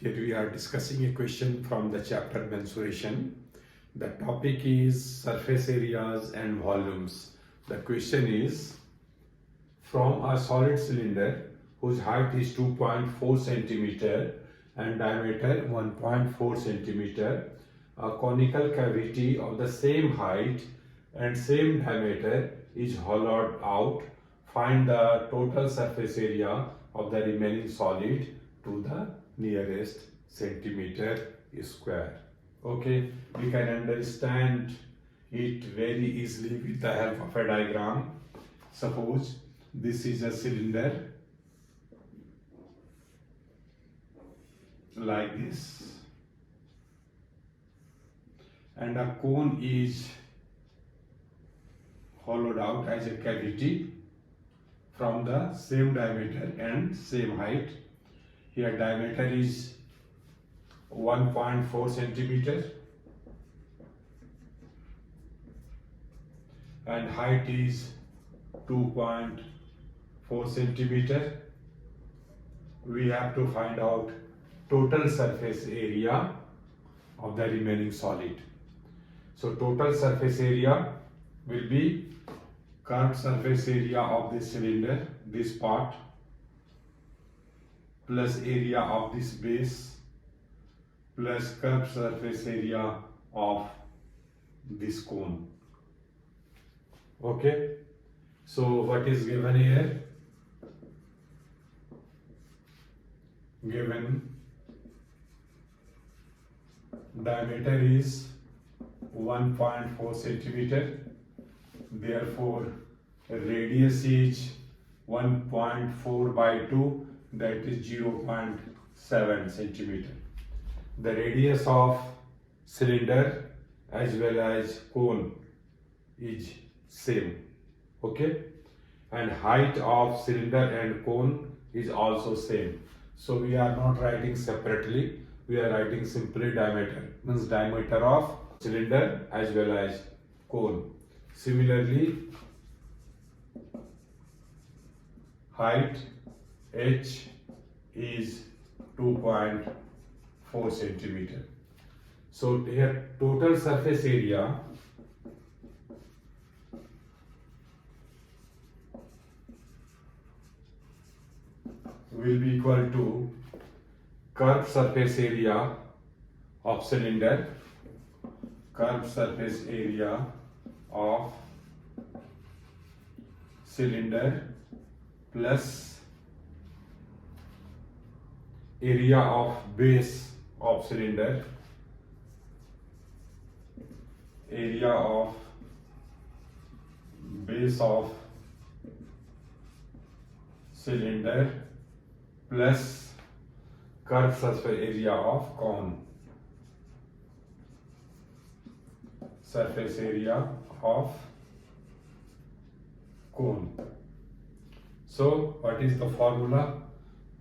Here we are discussing a question from the chapter mensuration. The topic is surface areas and volumes. The question is, from a solid cylinder whose height is 2.4 centimeter and diameter 1.4 centimeter, a conical cavity of the same height and same diameter is hollowed out. Find the total surface area of the remaining solid to the nearest centimeter square. Okay, we can understand it very easily with the help of a diagram. Suppose this is a cylinder like this, and a cone is hollowed out as a cavity from the same diameter and same height. Here diameter is 1.4 centimeter and height is 2.4 centimeter. We have to find out total surface area of the remaining solid. So total surface area will be curved surface area of this cylinder, this part, plus area of this base, plus curved surface area of this cone. Okay, so what is given here? Given diameter is 1.4 centimeter, therefore radius is 1.4 by 2, that is 0.7 centimeter. The radius of cylinder as well as cone is same. Okay, and height of cylinder and cone is also same. So we are not writing separately, we are writing simply diameter, means diameter of cylinder as well as cone. Similarly, height h is 2.4 centimeter. So here total surface area will be equal to curved surface area of cylinder, curved surface area of cylinder plus area of base of cylinder, area of base of cylinder plus curved surface area of cone, surface area of cone. So what is the formula?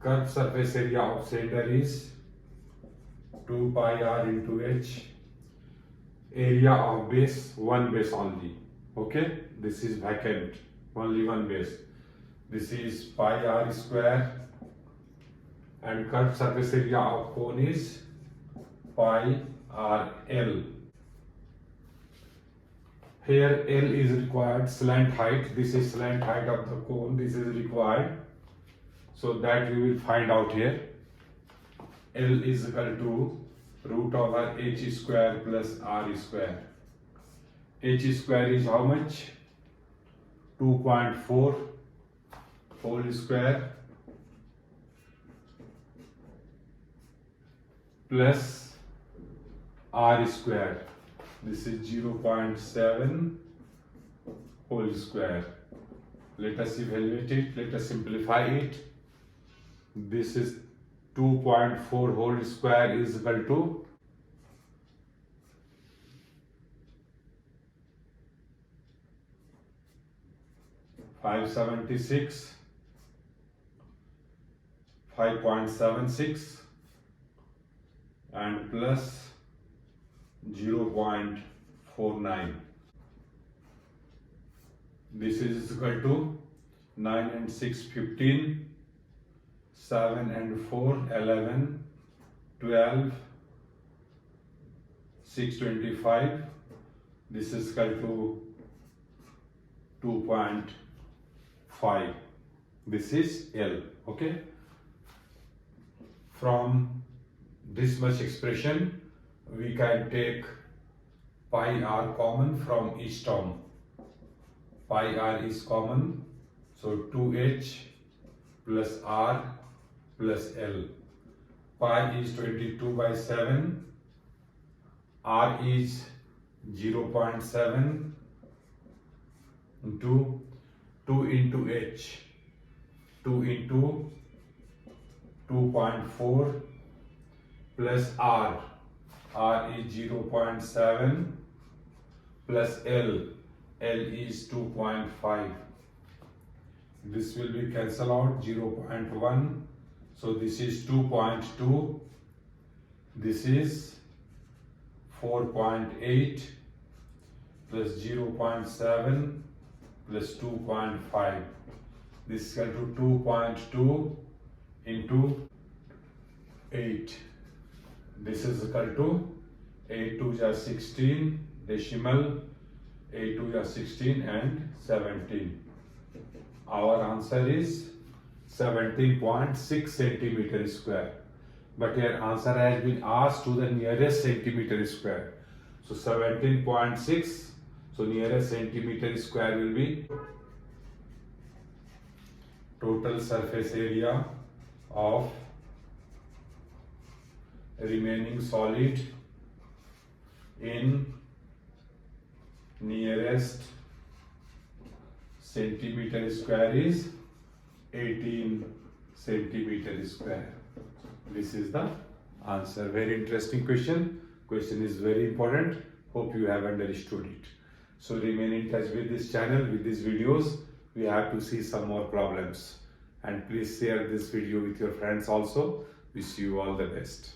Curved surface area of cylinder is 2 pi r into h. Area of base, one base only. Okay, this is vacant, only one base. This is pi r square, and curved surface area of cone is pi r l. Here L is required, slant height. This is slant height of the cone. This is required. So that we will find out here. L is equal to root over h square plus r square. H square is how much? 2.4 whole square plus r square. This is 0.7 whole square. Let us evaluate it. Let us simplify it. This is 2.4 whole square is equal to 576, 5.76 and plus 0.49. This is equal to 9 and 6 15, 7 and 4 11, 12, 625. This is equal to 2.5. This is L. Okay. From this much expression, we can take pi r common from each term. Pi r is common, so 2h plus r plus L. Pi is 22/7, r is 0.7 into 2 into h, 2 into 2.4 plus r is 0.7 plus L is 2.5. This will be cancel out 0.1, so this is 2.2, this is 4.8 plus 0.7 plus 2.5. This is equal to 2.2 into 8. This is equal to 8 2 are 16, decimal 8 2 are 16 and 17. Our answer is 17.6 centimeter square. But your answer has been asked to the nearest centimeter square. So 17.6. So nearest centimeter square will be total surface area of remaining solid in nearest centimeter square is 18 centimeter square. This is the answer. Very interesting question. Question is very important. Hope you have understood it. So remain in touch with this channel, with these videos. We have to see some more problems. And please share this video with your friends also. Wish you all the best.